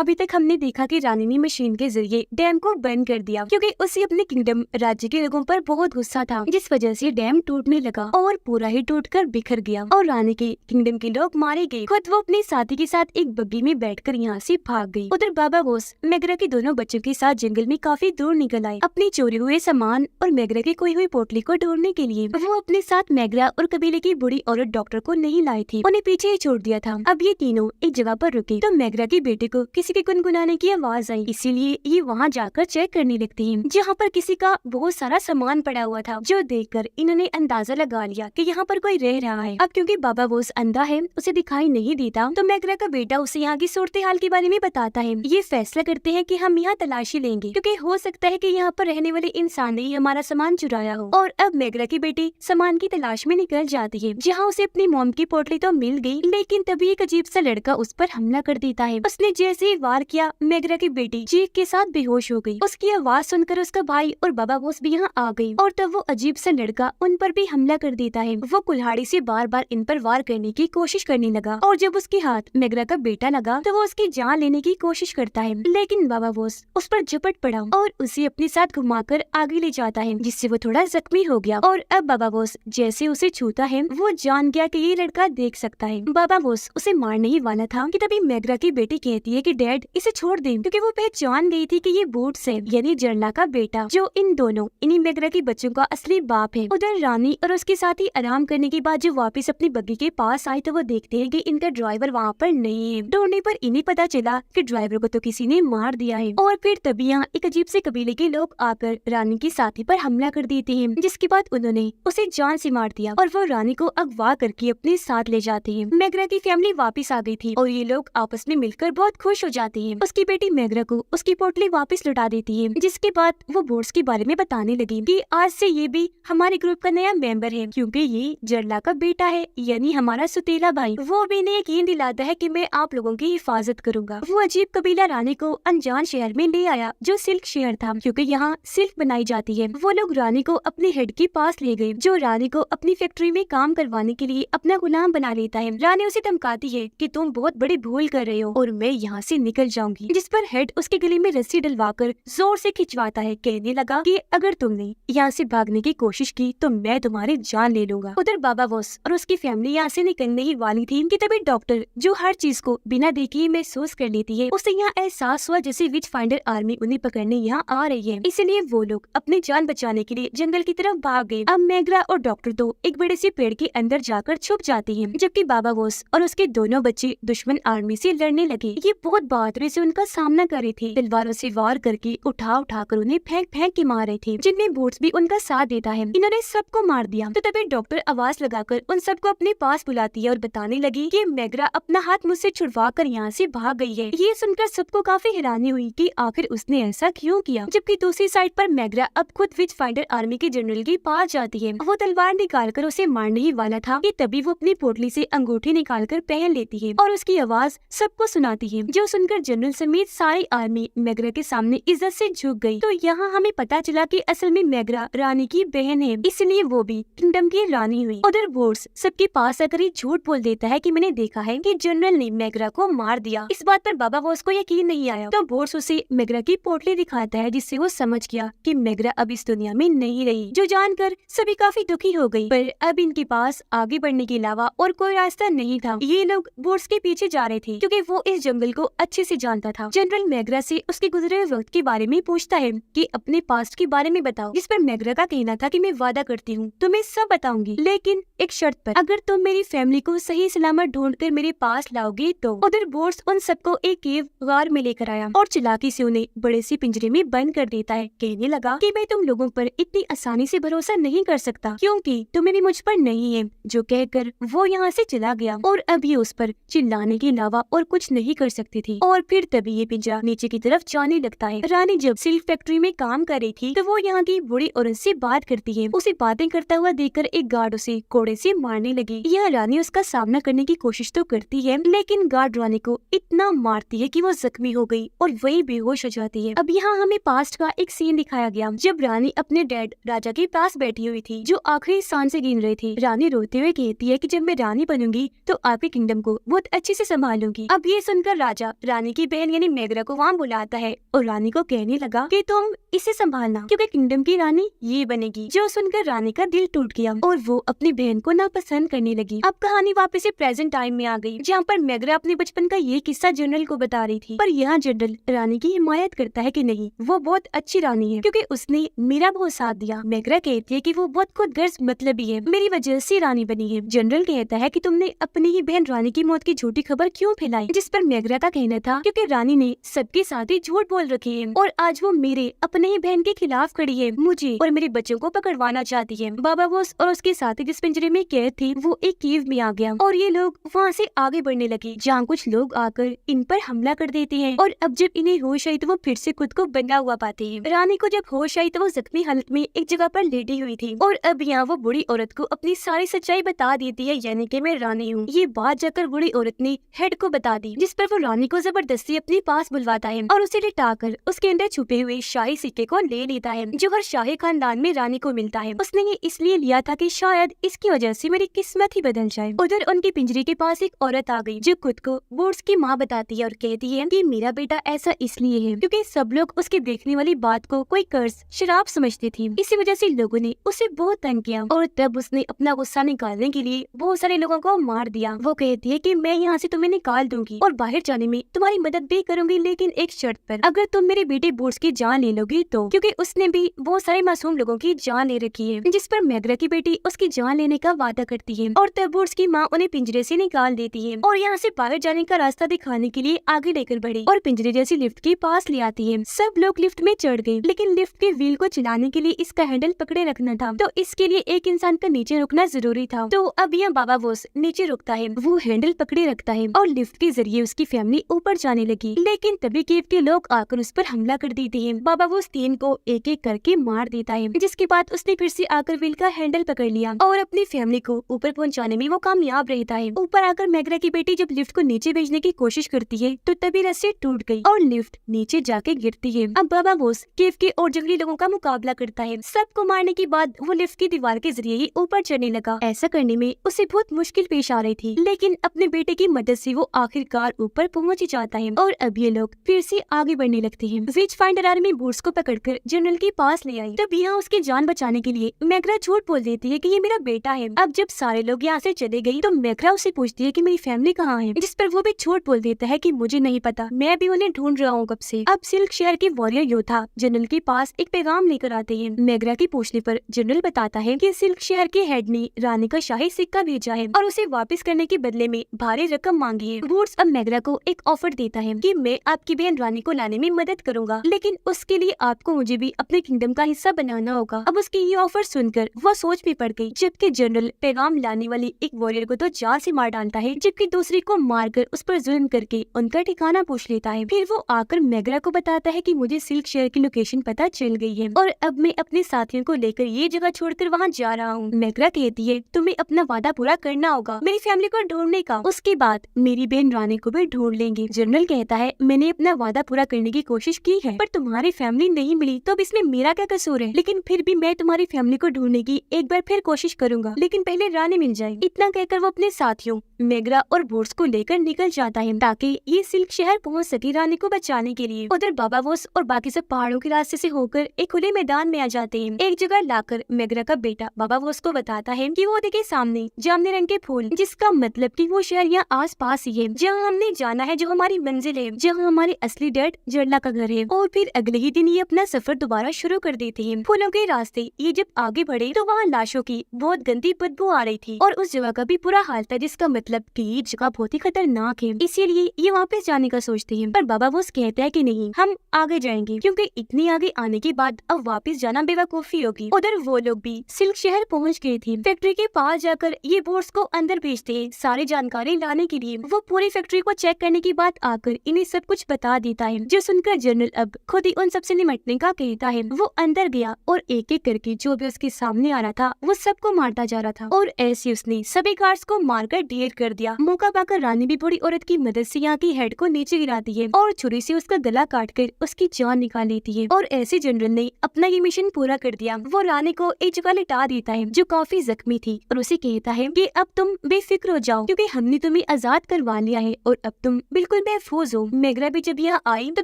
अभी तक हमने देखा कि रानी ने मशीन के जरिए डैम को बंद कर दिया क्योंकि उसे अपने किंगडम राज्य के लोगों पर बहुत गुस्सा था, जिस वजह से डैम टूटने लगा और पूरा ही टूटकर बिखर गया और रानी के किंगडम के लोग मारे गए। खुद वो अपने साथी के साथ एक बग्गी में बैठकर यहाँ से भाग गई। उधर बाबा बोस मैगरा के दोनों बच्चों के साथ जंगल में काफी दूर निकल आए अपनी चोरी हुए सामान और मैगरा की खोई हुई पोटली को ढूंढने के लिए। वो अपने साथ मैगरा और कबीले की बूढ़ी औरत डॉक्टर को नहीं लाई थी, उन्हें पीछे ही छोड़ दिया था। अब ये तीनों एक जगह पर रुके तो मैगरा के बेटे को किसी के गुनगुनाने की आवाज आई, इसीलिए ये वहाँ जाकर चेक करने लगती है जहाँ पर किसी का बहुत सारा सामान पड़ा हुआ था, जो देखकर इन्होंने अंदाजा लगा लिया कि यहाँ पर कोई रह रहा है। अब क्योंकि बाबा बोस अंधा है, उसे दिखाई नहीं देता, तो मैगरा का बेटा उसे यहाँ की सूरत हाल के बारे में बताता है। ये फैसला करते हैं कि हम यहाँ तलाशी लेंगे क्योंकि हो सकता है कि यहाँ पर रहने वाले इंसान ने हमारा सामान चुराया हो। और अब मैगरा की बेटी सामान की तलाश में निकल जाती है, जहाँ उसे अपनी मोम की पोटली तो मिल गई, लेकिन तभी एक अजीब सा लड़का उस पर हमला कर देता है। उसने जैसे ही वार किया, मैगरा की बेटी चीख के साथ बेहोश हो गई। उसकी आवाज सुनकर उसका भाई और बाबा बोस भी यहाँ आ गए और तब वो अजीब सा लड़का उन पर भी हमला कर देता है। वो कुल्हाड़ी से बार बार इन पर वार करने की कोशिश करने लगा और जब उसके हाथ मैगरा का बेटा लगा तो वो उसकी जान लेने की कोशिश करता है, लेकिन बाबा बोस उस पर झपट पड़ा और उसे अपने साथ घुमाकर आगे ले जाता है, जिससे वो थोड़ा जख्मी हो गया। और अब बाबा बोस जैसे उसे छूता है, वो जान गया कि ये लड़का देख सकता है। बाबा बोस उसे मारने ही वाला था कि तभी मैगरा की बेटी कहती है कि डैड इसे छोड़ दे, क्योंकि वो पहचान गई थी कि ये बूट्स है, यानी जरला का बेटा, जो इन दोनों इन्हीं मैगरा के बच्चों का असली बाप है। उधर रानी और उसके साथी आराम करने के बाद जब वापस अपनी बग्गी के पास आए तो वो देखते हैं कि इनका ड्राइवर वहाँ पर नहीं है। ढूंढने पर इन्हें पता चला कि ड्राइवर को तो किसी ने मार दिया है। और फिर तभी यहाँ एक अजीब से कबीले के लोग आकर रानी के साथी पर हमला कर देते हैं, जिसके बाद उन्होंने उसे जान से मार दिया और वो रानी को अगवा करके अपने साथ ले जाते हैं। मैगरा की फैमिली वापस आ गई थी और ये लोग आपस में मिलकर बहुत खुश हो जाते हैं। उसकी बेटी मैगरा को उसकी पोटली वापस लौटा देती है, जिसके बाद वो बोर्ड्स के बारे में बताने लगी कि आज से ये भी हमारे ग्रुप का नया मेंबर है, क्योंकि ये जरला का बेटा है, यानी हमारा सुतीला भाई। वो भी इन्हें यकीन दिलाता है कि मैं आप लोगों की हिफाजत करूंगा। वो अजीब कबीला रानी को अनजान शहर में ले आया, जो सिल्क शहर था, क्योंकि यहाँ सिल्क बनाई जाती है। वो लोग रानी को अपने हेड के पास ले गए, जो रानी को अपनी फैक्ट्री में काम करवाने के लिए अपना गुलाम बना लेता है। रानी उसे धमकाती है कि तुम बहुत बड़ी भूल कर रहे हो और मैं यहाँ से निकल जाऊंगी, जिस पर हेड उसके गले में रस्सी डलवाकर जोर से खिंचवाता है, कहने लगा कि अगर तुमने यहाँ से भागने की कोशिश की तो मैं तुम्हारी जान ले लूंगा। उधर बाबा बोस और उसकी फैमिली यहाँ से निकलने ही वाली थी कि तभी डॉक्टर, जो हर चीज को बिना देखे ही महसूस कर लेती है, उसे यहाँ एहसास हुआ जैसे विच फाइंडर आर्मी उन्हें पकड़ने यहाँ आ रही है। इसलिए वो लोग अपनी जान बचाने के लिए जंगल की तरफ भाग गए। अब मैगरा और डॉक्टर तो एक बड़े से पेड़ के अंदर जाकर छुप जाती है, जबकि बाबा बोस और उसके दोनों बच्चे दुश्मन आर्मी से लड़ने लगे। ये बहुत बहादुरी से उनका सामना कर रहे थे, तलवारों से वार करके उठा कर उन्हें फेंक फेंक के मार रहे थे, जिनमें बूट्स भी उनका साथ देता है। इन्होंने सबको मार दिया। तो तभी डॉक्टर आवाज लगाकर उन सबको अपने पास बुलाती है और बताने लगी कि मैगरा अपना हाथ मुझसे छुड़वा कर यहाँ से भाग गई है। ये सुनकर सबको काफी हैरानी हुई कि आखिर उसने ऐसा क्यों किया, जबकि दूसरी साइड पर मैगरा अब खुद विच फाइंडर आर्मी के जनरल के पास जाती है। वो तलवार निकालकर उसे मारने ही वाला था कि तभी वो अपनी पोटली से अंगूठी निकालकर पहन लेती है और उसकी आवाज सबको सुनाती है, जो सुनकर जनरल समेत सारी आर्मी मैगरा के सामने इज्जत से झुक गई। तो यहाँ हमें पता चला कि असल में मैगरा रानी की बहन है, इसलिए वो भी किंगडम की रानी हुई। उधर बोर्ड्स सबके पास आकर झूठ बोल देता है कि मैंने देखा है कि जनरल ने मैगरा को मार दिया। इस बात पर बाबा बोस को यकीन नहीं आया, तो बोर्ड्स उसे मैगरा की पोटली दिखाता है, जिससे वो समझ गया कि मैगरा अब इस दुनिया में नहीं रही, जो जानकर सभी काफी दुखी हो गई। पर अब इनके पास आगे बढ़ने के अलावा और कोई रास्ता नहीं था। ये लोग बोर्ड्स के पीछे जा रहे थे, क्योंकि वो इस जंगल को अच्छे से जानता था। जनरल मैगरा से उसके गुजरे हुए वक्त के बारे में पूछता है कि अपने पास्ट के बारे में बताओ, जिस पर मैगरा का कहना था कि मैं वादा करती हूँ तुम्हें सब बताऊंगी, लेकिन एक शर्त पर, अगर तुम मेरी फैमिली को सही सलामत ढूंढकर मेरे पास लाओगे तो। उधर बोर्ड्स उन सबको एक केव गार में लेकर आया और चालाकी से उन्हें बड़े से पिंजरे में बंद कर देता है, कहने लगा कि मैं तुम लोगों पर इतनी आसानी से भरोसा नहीं कर सकता, क्योंकि तुम्हें भी मुझ पर नहीं है। जो कहकर वो यहाँ से चला गया और अब ये उस पर चिल्लाने के अलावा और कुछ नहीं कर सकती थी। और फिर तभी ये पिंजरा नीचे की तरफ जाने लगता है। रानी जब सिल्क फैक्ट्री में काम कर रही थी तो वो यहाँ की बूढ़ी औरत से बात करती है। उसे बातें करता हुआ देखकर एक गार्ड उसे कोड़े से मारने लगी। यह रानी उसका सामना करने की कोशिश तो करती है, लेकिन गार्ड रानी को इतना मारती है कि वो जख्मी हो गई और वही बेहोश हो जाती है। अब यहाँ हमें पास्ट का एक सीन दिखाया गया, जब रानी अपने डैड राजा के पास बैठी हुई थी, जो आखिरी सांस से गिन रहे थे। रानी रोते हुए कहती है कि जब मैं रानी बनूंगी तो आपके किंगडम को बहुत अच्छे से संभालूंगी। अब ये सुनकर राजा रानी की बहन यानी मेगरा को वहाँ बुलाता है और रानी को कहने लगा कि तुम इसे संभालना क्योंकि किंगडम की रानी ये बनेगी। जो सुनकर रानी का दिल टूट गया और वो अपनी बहन को नापसंद करने लगी। अब कहानी वापस से प्रेजेंट टाइम में आ गई, जहाँ पर मेगरा अपने बचपन का ये किस्सा जनरल को बता रही थी। पर यहाँ जनरल रानी की हिमायत करता है कि नहीं, वो बहुत अच्छी रानी है क्योंकि उसने मेरा बहुत साथ दिया। मेगरा कहती है कि वो बहुत खुदगर्ज मतलबी है, मेरी वजह से रानी बनी है। जनरल कहता है कि तुमने अपनी ही बहन रानी की मौत की झूठी खबर क्यों फैलाई, जिस पर मेगरा का कहना था क्योंकि रानी ने सबके साथ ही झूठ बोल रखी है और आज वो मेरे अपने ही बहन के खिलाफ खड़ी है, मुझे और मेरे बच्चों को पकड़वाना चाहती है। बाबा बोस और उसके साथी जिस पिंजरे में कैद थे वो एक केव में आ गया और ये लोग वहाँ से आगे बढ़ने लगे, जहाँ कुछ लोग आकर इन पर हमला कर देते हैं और अब जब इन्हें होश आई तो वो फिर से खुद को बंधा हुआ पाते हैं। रानी को जब होश आई तो वो जख्मी हालत में एक जगह पर लेटी हुई थी और अब यहाँ वो बूढ़ी औरत को अपनी सारी सच्चाई बता देती है, यानी कि मैं रानी हूँ। ये बात जाकर बूढ़ी औरत ने हेड को बता दी, जिस पर वो रानी को जबरदस्ती अपने पास बुलवाता है और उसे लिटाकर उसके अंदर छुपे हुए शाही सिक्के को ले लेता है, जो हर शाही खानदान में रानी को मिलता है। उसने ये इसलिए लिया था कि शायद इसकी वजह से मेरी किस्मत ही बदल जाए। उधर उनके पिंजरे के पास एक औरत आ गई जो खुद को बोर्ड्स की माँ बताती है और कहती है कि मेरा बेटा ऐसा इसलिए है क्योंकि सब लोग उसके देखने वाली बात को कोई कर्ज शराब समझते थे। इसी वजह से लोगों ने उसे बहुत तंग किया और तब उसने अपना गुस्सा निकालने के लिए बहुत सारे लोगों को मार दिया। वो कहती है कि मैं यहाँ से तुम्हें निकाल दूंगी और बाहर जाने में तुम्हारी मदद भी करूंगी, लेकिन एक शर्त पर, अगर तुम मेरे बेटे बोर्ड्स की जान ले लोगी तो, क्योंकि उसने भी बहुत सारे मासूम लोगों की जान ले रखी है। जिस पर मेगरा की बेटी उसकी जान लेने का वादा करती है और तब बोर्ड्स की माँ उन्हें पिंजरे से निकाल देती है और यहाँ से बाहर जाने का रास्ता दिखाने के लिए आगे लेकर बढ़ी और पिंजरे जैसी लिफ्ट के पास ले आती है। सब लोग लिफ्ट में चढ़ गए, लेकिन लिफ्ट के व्हील को चलाने के लिए इसका हैंडल पकड़े रखना था, तो इसके लिए एक इंसान का नीचे रुकना जरूरी था। तो अब यहाँ बाबा बोस नीचे रुकता है, वो हैंडल पकड़े रखता है और लिफ्ट के जरिए उसकी फैमिली ऊपर जाने लगी। लेकिन तभी केव के लोग आकर उस पर हमला कर देते हैं। बाबा बोस तीन को एक एक करके मार देता है, जिसके बाद उसने फिर से आकर व्हील का हैंडल पकड़ लिया और अपनी फैमिली को ऊपर पहुँचाने में वो कामयाब रहता है। ऊपर आकर मेगरा की बेटी जब लिफ्ट को नीचे भेजने की कोशिश करती है तो तभी रस्सी टूट गई और लिफ्ट नीचे जाके गिरती है। अब बाबा बोस केव के और जंगली लोगों का मुकाबला करता है। सबको मारने के बाद वो लिफ्ट की दीवार के जरिए ही ऊपर चढ़ने लगा। ऐसा करने में उसे बहुत मुश्किल पेश आ रही थी, लेकिन अपने बेटे की मदद से वो आखिरकार ऊपर पहुंच ही जाता है और अब ये लोग फिर से आगे बढ़ने लगते हैं। विच फाइंडर आर्मी बोर्ड्स को पकड़कर जनरल के पास ले आई। तब यहाँ उसकी जान बचाने के लिए मेगरा झूठ बोल देती है कि ये मेरा बेटा है। अब जब सारे लोग यहाँ से चले गई तो मेगरा उसे पूछती है कि मेरी फैमिली कहाँ है, जिस पर वो भी झूठ बोल देता है कि मुझे नहीं पता, मैं भी उन्हें ढूंढ रहा हूँ कब से। अब सिल्क शहर के वॉरियर योद्धा जनरल के पास एक पैगाम लेकर आते हैं। मेगरा की पूछने पर जनरल बताता है कि सिल्क शहर के हेड ने रानी का शाही सिक्का भेजा है और उसे वापस करने के बदले में भारी रकम मांगी है। बोर्ड्स अब मेगरा को एक ऑफर देता है कि मैं आपकी बहन रानी को लाने में मदद करूंगा, लेकिन उसके लिए आपको मुझे भी अपने किंगडम का हिस्सा बनाना होगा। अब उसकी ये ऑफर सुनकर वो सोच में पड़ गई, जबकि जनरल पैगाम लाने वाली एक वॉरियर को तो जान से मार डालता है, जबकि दूसरी को मारकर उस पर जुल्म करके उनका ठिकाना पूछ लेता है। फिर वो आकर मेगरा को बताता है कि मुझे सिल्क शहर की लोकेशन पता चल गई है और अब मैं अपने साथियों को लेकर ये जगह छोड़कर वहाँ जा रहा हूँ। मेगरा कहती है तुम्हें अपना वादा पूरा करना होगा मेरी फैमिली को ढूंढने का, उसके बाद मेरी बहन रानी को भी ढूंढ लेंगे। जनरल कहता है मैंने अपना वादा पूरा करने की कोशिश की है पर तुम्हारी फैमिली नहीं मिली, तो अब इसमें मेरा क्या कसूर है, लेकिन फिर भी मैं तुम्हारी फैमिली को ढूंढने की एक बार फिर कोशिश करूंगा, लेकिन पहले रानी मिल जाए। इतना कहकर वो अपने साथियों मेगरा और बोर्ड्स को लेकर निकल जाता है ताकि ये सिल्क शहर पहुंच सके रानी को बचाने के लिए। उधर बाबा बोस और बाकी सब पहाड़ों के रास्ते से होकर एक खुले मैदान में आ जाते हैं। एक जगह लाकर मेगरा का बेटा बाबा बोस को बताता है कि वो देखे सामने जामुनी रंग के फूल, जिसका मतलब कि वो शहर यहाँ आस पास ही है जहाँ हमने जाना है, जो हमारी मंजिल है, जहाँ हमारे असली डैड जरला का घर है। और फिर अगले ही दिन ये अपना सफर दोबारा शुरू कर देते हैं। फूलों के रास्ते ये जब आगे बढ़े तो वहाँ लाशों की बहुत गंदी बदबू आ रही थी और उस जगह का भी बुरा हाल था, जिसका मतलब कि ये जगह बहुत ही खतरनाक है, इसीलिए ये वापस जाने का सोचते हैं। पर बाबा बोस कहता है कि नहीं, हम आगे जाएंगे क्योंकि इतनी आगे आने के बाद अब वापस जाना बेवकूफी होगी। उधर वो लोग भी सिल्क शहर पहुंच गए थे। फैक्ट्री के पास जाकर ये बोर्ड्स को अंदर भेजते हैं सारी जानकारी लाने के लिए। वो पूरी फैक्ट्री को चेक करने के बाद आकर इन्हें सब कुछ बता देता है, जो सुनकर जनरल अब खुद ही उन सबसे निपटने का कहता है। वो अंदर गया और एक एक करके जो भी उसके सामने आ रहा था वो सबको मारता जा रहा था और ऐसे उसने सभी गार्ड्स को मारकर ढेर कर दिया। मौका पाकर रानी भी बूढ़ी औरत की मदद से यहाँ की हेड को नीचे गिराती है और छुरी से उसका गला काट कर उसकी जान निकाल लेती है। और ऐसे जनरल ने अपना ये मिशन पूरा कर दिया। वो रानी को एक जगह लिटा देता है जो काफी जख्मी थी और उसे कहता है कि अब तुम बेफिक्र हो जाओ क्योंकि हमने तुम्हें आजाद करवा लिया है और अब तुम बिल्कुल बिल्कुल महफूज हो। मेघरा भी जब यहाँ आई तो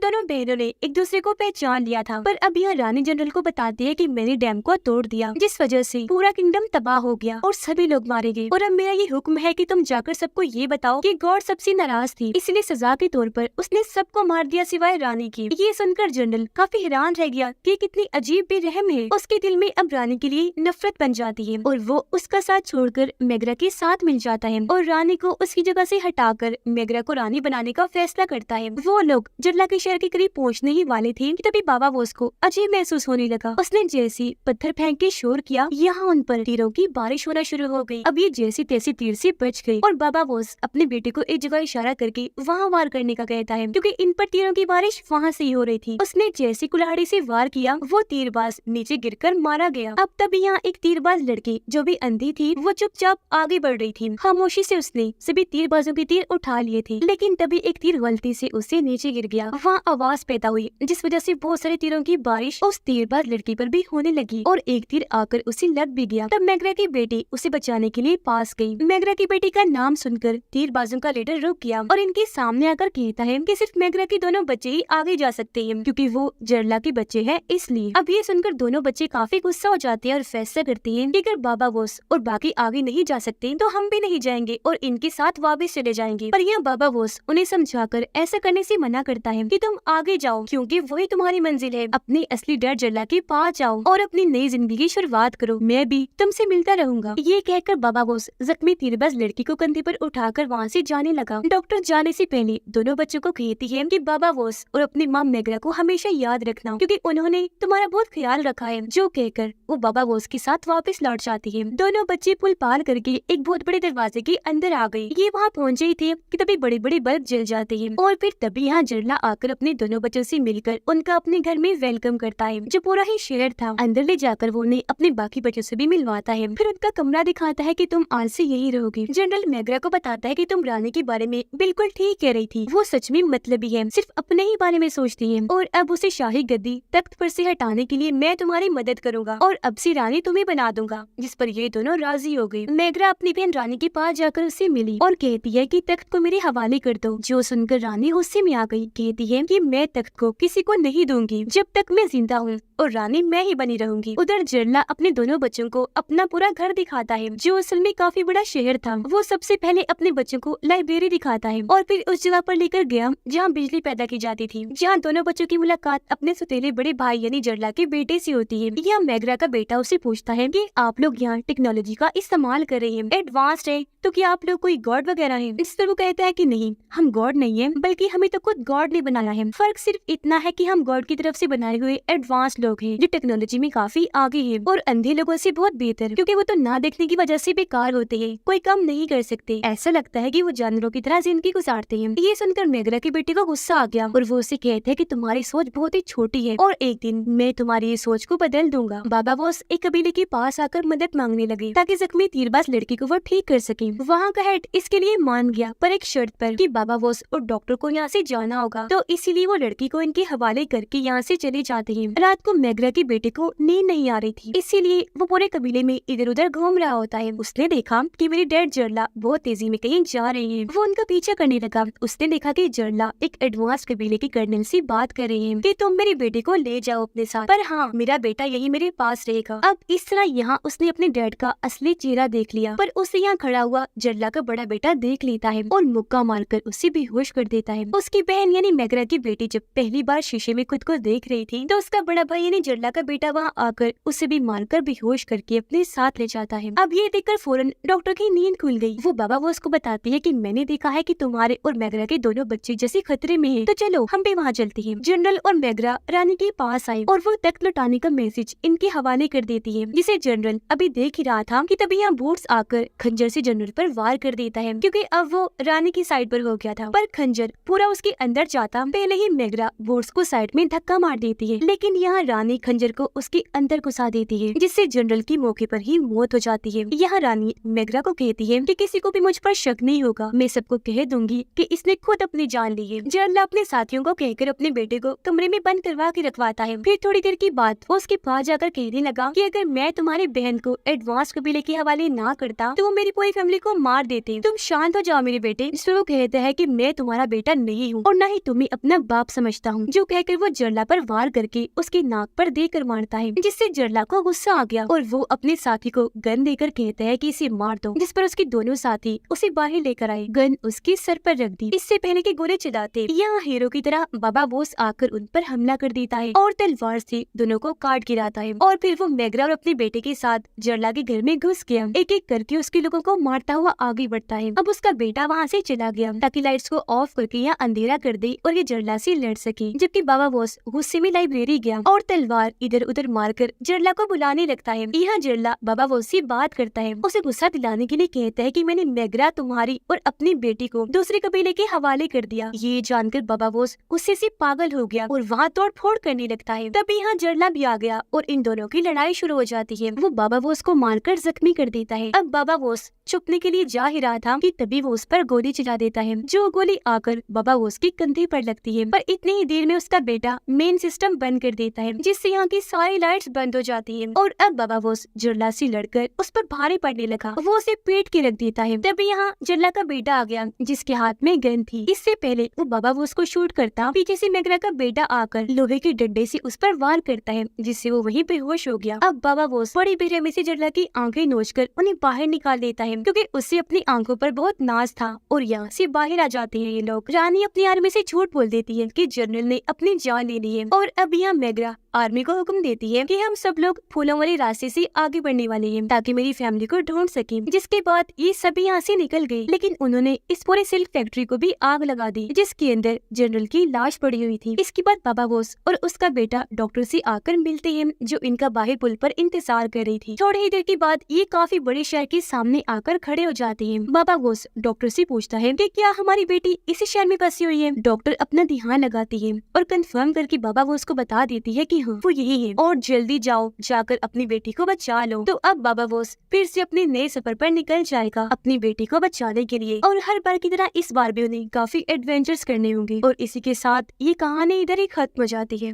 दोनों बहनों ने एक दूसरे को पहचान लिया था। पर अब यहाँ रानी जनरल को बताती है कि मैंने डैम को तोड़ दिया, जिस वजह से पूरा किंगडम तबाह हो गया और सभी लोग मारे गए। और अब मेरा ये हुक्म है कि तुम जाकर सबको ये बताओ कि गॉड सबसे नाराज थी, इसलिए सजा के तौर पर उसने सबको मार दिया सिवाय रानी की। ये सुनकर जनरल काफी हैरान रह गया कि कितनी अजीब बेरहम है। उसके दिल में अब रानी के लिए नफरत बन जाती है और वो उसका साथ छोड़कर मेघरा के साथ मिल जाता है और रानी को उसकी जगह से हटाकर मेघरा को रानी बनाने का फैसला करता है। वो लोग जरला के शहर के करीब पहुंचने ही वाले थे कि तभी बाबा वोस को अजीब महसूस होने लगा। उसने जैसी पत्थर फेंक के शोर किया, यहाँ उन पर तीरों की बारिश होना शुरू हो गई। अब ये जैसी तैसी तीर से बच गई और बाबा वोस अपने बेटे को एक जगह इशारा करके वहाँ वार करने का कहता है, क्योंकि इन पर तीरों की बारिश वहाँ से ही हो रही थी। उसने जैसी कुल्हाड़ी से वार किया, वो तीरबाज नीचे गिरकर मारा गया। अब तभी यहाँ एक तीरबाज लड़की जो भी अंधी थी वो चुपचाप आगे बढ़ रही थी। खामोशी से उसने सभी तीरबाजों के तीर उठा लिए थे, लेकिन तभी एक तीर गलती से उससे नीचे गिर गया। वहाँ आवाज पैदा हुई जिस वजह से बहुत सारे तीरों की बारिश उस तीरबाज लड़की पर भी होने लगी और एक तीर आकर उसे लग भी गया। तब मेघरा की बेटी उसे बचाने के लिए पास गई। मेघरा की बेटी का नाम सुनकर तीरबाजों का लीडर रुक गया और इनके सामने आकर कहता है कि सिर्फ मेघरा के दोनों बच्चे ही आगे जा सकते हैं, क्योंकि वो जरला के बच्चे हैं इसलिए। अब ये सुनकर दोनों बच्चे काफी गुस्सा हो जाते हैं और फैसला करते हैं कि अगर बाबा वोस और बाकी आगे नहीं जा सकते तो हम भी नहीं जाएंगे और इनके साथ वापस चले जाएंगे। पर यहाँ बाबा वोस उन्हें समझाकर ऐसा करने से मना करता है कि तुम आगे जाओ, क्योंकि वही तुम्हारी मंजिल है। अपने असली डैड जरला के पास जाओ और अपनी नई जिंदगी की शुरुआत करो, मैं भी तुमसे मिलता रहूंगा। ये कहकर बाबा वोस जख्मी तीरबाज लड़की को कंधे पर उठाकर वहाँ से जाने लगा। डॉक्टर जाने से पहले दोनों बच्चों को कहती है कि बाबा वोस और अपनी माँ मेघरा को हमेशा याद रखना, क्योंकि उन्होंने तुम्हारा बहुत ख्याल रखा है। जो कहकर वो बाबा वोस के साथ वापस लौट जाती है। दोनों बच्चे पुल पार करके एक बहुत बड़े दरवाजे के अंदर आ गई। ये वहाँ पहुँचे ही थे कि तभी बड़े बड़े बल्ब जल जाते हैं और फिर तभी यहाँ जरला आकर अपने दोनों बच्चों से मिलकर उनका अपने घर में वेलकम करता है। जो पूरा ही शहर था अंदर ले जाकर वो उन्हें अपने बाकी बच्चों से भी मिलवाता है। फिर उनका कमरा दिखाता है कि तुम आज से यही रहोगे। जनरल मेघरा को बताता है कि तुम रानी के बारे में बिल्कुल ठीक कह रही थी, वो सच में मतलबी है, सिर्फ अपने ही बारे में सोचती है और अब उसे शाही गद्दी तख्त पर से हटाने के लिए मैं तुम्हारी मदद करूंगा और अब से रानी तुम्हें बना दूंगा। जिस पर ये दोनों राजी हो गई। मेघरा अपनी बहन रानी के पास जाकर उससे मिली और कहती है कि तख्त को मेरे हवाले कर दो। जो सुनकर रानी गुस्से में आ गई, कहती है कि मैं तख्त को किसी को नहीं दूंगी जब तक मैं जिंदा हूँ और रानी मैं ही बनी रहूंगी। उधर जरला अपने दोनों बच्चों को अपना पूरा घर दिखाता है, जो असल में काफी बड़ा शहर था। वो सबसे पहले अपने बच्चों को लाइब्रेरी दिखाता है और फिर उस जगह पर लेकर गया जहाँ बिजली पैदा की जाती थी, जहाँ दोनों बच्चों की मुलाकात अपने सौतेले बड़े भाई यानी जरला के बेटे से होती है। यहाँ मेघरा का बेटा उसे पूछता है कि आप लोग यहाँ टेक्नोलॉजी का इस्तेमाल कर रहे हैं, एडवांस्ड है, तो क्या आप लोग कोई गॉड वगैरह है? इस पर वो कहता है कि नहीं, हम गॉड नहीं है, बल्कि हमें तो खुद गॉड ने बनाया है। फर्क सिर्फ इतना है कि हम गॉड की तरफ से बनाए हुए एडवांस लोग हैं, जो टेक्नोलॉजी में काफी आगे हैं और अंधे लोगों से बहुत बेहतर, क्योंकि वो तो ना देखने की वजह से बेकार होते हैं, कोई काम नहीं कर सकते। ऐसा लगता है कि वो जानवरों की तरह जिंदगी गुजारते हैं। ये सुनकर मेघरा के बेटे को गुस्सा आ गया और वो उसे कहते हैं कि तुम्हारी सोच बहुत ही छोटी है और एक दिन मैं तुम्हारी ये सोच को बदल दूंगा। बाबा वोस एक कबीले के पास आकर मदद मांगने लगे ताकि जख्मी तीरबाज लड़की को वो ठीक कर सके। वहाँ का हेड इसके लिए मान गया, पर एक शर्त पर कि बाबा वोस और डॉक्टर को यहाँ से जाना होगा, तो इसीलिए वो लड़की को इनके हवाले करके यहाँ से चले जाते हैं। रात को मेघरा के बेटे को नींद नहीं आ रही थी, इसीलिए वो पूरे कबीले में इधर उधर घूम रहा होता है। उसने देखा कि मेरे डैड जरला बहुत तेजी में कहीं जा रहे हैं। वो उनका पीछा करने लगा। उसने देखा कि जरला एक एडवांस कबीले के कर्नल से बात कर रहे हैं कि तुम मेरे बेटे को ले जाओ अपने साथ, पर हाँ मेरा बेटा यही मेरे पास रहेगा। अब इस तरह यहाँ उसने अपने डैड का असली चेहरा देख लिया, पर उसे यहाँ खड़ा हुआ जरला का बड़ा बेटा देख लेता है और मुक्का मारकर उसे बेहोश कर देता है। उसकी बहन यानी मेघरा की बेटी जब पहली बार शीशे में खुद को देख रही थी, तो उसका बड़ा भाई यानी जरला का बेटा वहाँ आकर उसे भी मारकर बेहोश करके अपने साथ ले जाता है। अब ये देखकर फौरन डॉक्टर की नींद खुल गई। वो बाबा वो उसको बताती है कि मैंने देखा है कि तुम्हारे और मेघरा के दोनों बच्चे जैसे खतरे में हैं, तो चलो हम भी वहाँ चलते हैं। जनरल और मेघरा रानी के पास आए और वो तख्त लौटाने का मैसेज इनके हवाले कर देती है, जिसे जनरल अभी देख ही रहा था कि तभी यहाँ बूट्स आकर खंजर से जनरल पर वार कर देता है, क्योंकि अब वो रानी की साइड पर हो गया था। पर खंजर पूरा उसके अंदर जाता पहले ही मेघरा बूट्स को साइड में धक्का मार देती है, लेकिन यहाँ रानी खंजर को उसके अंदर घुसा देती है, जिससे जनरल की मौके पर ही मौत हो जाती है। यहाँ रानी मेघरा को कहती है कि किसी को भी मुझ पर शक नहीं होगा, मैं सबको कह दूंगी कि इसने खुद अपनी जान ली है। जनरल अपने साथियों को कहकर अपने बेटे को कमरे में बंद करवा के रखवाता है। फिर थोड़ी देर की बात वो उसके पास जाकर कहने लगा कि अगर मैं तुम्हारी बहन को एडवांस कबीले के हवाले ना करता तो वो मेरी पूरी फैमिली को मार देते। तुम शांत हो जाओ मेरे बेटे। इस पर वो कहता है कि मैं तुम्हारा बेटा नहीं हूँ और न ही तुम्हें अपना बाप समझता हूँ। जो कहकर वो जरला पर वार करके उसकी नाक पर देकर मारता है, जिससे जरला को गुस्सा आ गया और वो अपने साथी को गन देकर कहता है कि इसे मार दो, जिस पर उसके दोनों साथी उसे बाहर लेकर आए, गन उसके सर पर रख दी। इससे पहले कि गोले चलाते यहाँ हीरो की तरह बाबा बोस आकर उन पर हमला कर देता है और तलवार से दोनों को काट गिराता है। और फिर वो मैग्रा और अपने बेटे के साथ जरला के घर में घुस गया, एक एक करके उसके लोगों को मारता हुआ आगे बढ़ता है। अब उसका बेटा वहाँ से चला गया ताकि लाइट्स को ऑफ करके यहाँ अंधेरा कर दे और ये जरला से लड़ सके, जबकि बाबा बोस गुस्से में लाइब्रेरी गया और तलवार इधर उधर मारकर जरला को बुलाने लगता है। यहाँ जरला बाबा बोस से बात करता है, उसे गुस्सा दिलाने के लिए कहता है कि मैंने मैग्रा, तुम्हारी और अपनी बेटी को दूसरे कबीले के हवाले कर दिया। ये जानकर बाबा बोस गुस्से से पागल हो गया और वहाँ तोड़ फोड़ करने लगता है। तभी यहाँ जरला भी आ गया और इन दोनों की लड़ाई शुरू हो जाती है। वो बाबा बोस को मारकर जख्मी कर देता है। अब बाबा बोस छुपने के लिए जा ही रहा था कि तभी वो उस पर गोली चला देता है, जो गोली आकर बाबा बोस के कंधे पर लगती है। पर इतनी ही देर में उसका बेटा मेन सिस्टम बंद कर देता है, जिससे यहाँ की सारी लाइट्स बंद हो जाती है और अब बाबा बोस जरला से लड़कर उस पर भारी पड़ने लगा। वो उसे पीट के रख देता है। तभी यहाँ जरला का बेटा आ गया, जिसके हाथ में गन थी। इससे पहले वो बाबा बोस को शूट करता, पीछे से मैग्रा का बेटा आकर लोहे के डंडे से उस पर वार करता है, जिससे वो वहीं बेहोश हो गया। अब बाबा बोस बड़ी बेरहमी से जरला की आंखें नोचकर उन्हें बाहर निकाल देता है, क्योंकि उससे अपनी आंखों पर बहुत नाज था। और यहाँ से बाहर आ जाते हैं ये लोग। रानी अपनी आर्मी से झूठ बोल देती है कि जनरल ने अपनी जान ले ली है और अब यहाँ मैग्रा आर्मी को हुक्म देती है कि हम सब लोग फूलों वाले रास्ते से आगे बढ़ने वाले हैं ताकि मेरी फैमिली को ढूंढ सके। जिसके बाद ये सभी यहाँ से निकल गए, लेकिन उन्होंने इस पूरे सिल्क फैक्ट्री को भी आग लगा दी, जिसके अंदर जनरल की लाश पड़ी हुई थी। इसके बाद बाबा बोस और उसका बेटा डॉक्टर से आकर मिलते हैं, जो इनका बाहर पुल पर इंतजार कर रही थी। थोड़ी ही देर के बाद ये काफी बड़े शहर के सामने आकर खड़े हो जाते हैं। बाबा बोस डॉक्टर से पूछता है कि क्या हमारी बेटी इसी शहर में बसी हुई है। डॉक्टर अपना ध्यान लगाती है और कंफर्म करके बाबा बोस को बता देती है कि हाँ, वो यही है और जल्दी जाओ, जाकर अपनी बेटी को बचा लो। तो अब बाबा बोस फिर से अपने नए सफर पर निकल जाएगा अपनी बेटी को बचाने के लिए, और हर बार की तरह इस बार भी उन्हें काफी एडवेंचर्स करने होंगे। और इसी के साथ ये कहानी इधर ही खत्म हो जाती है।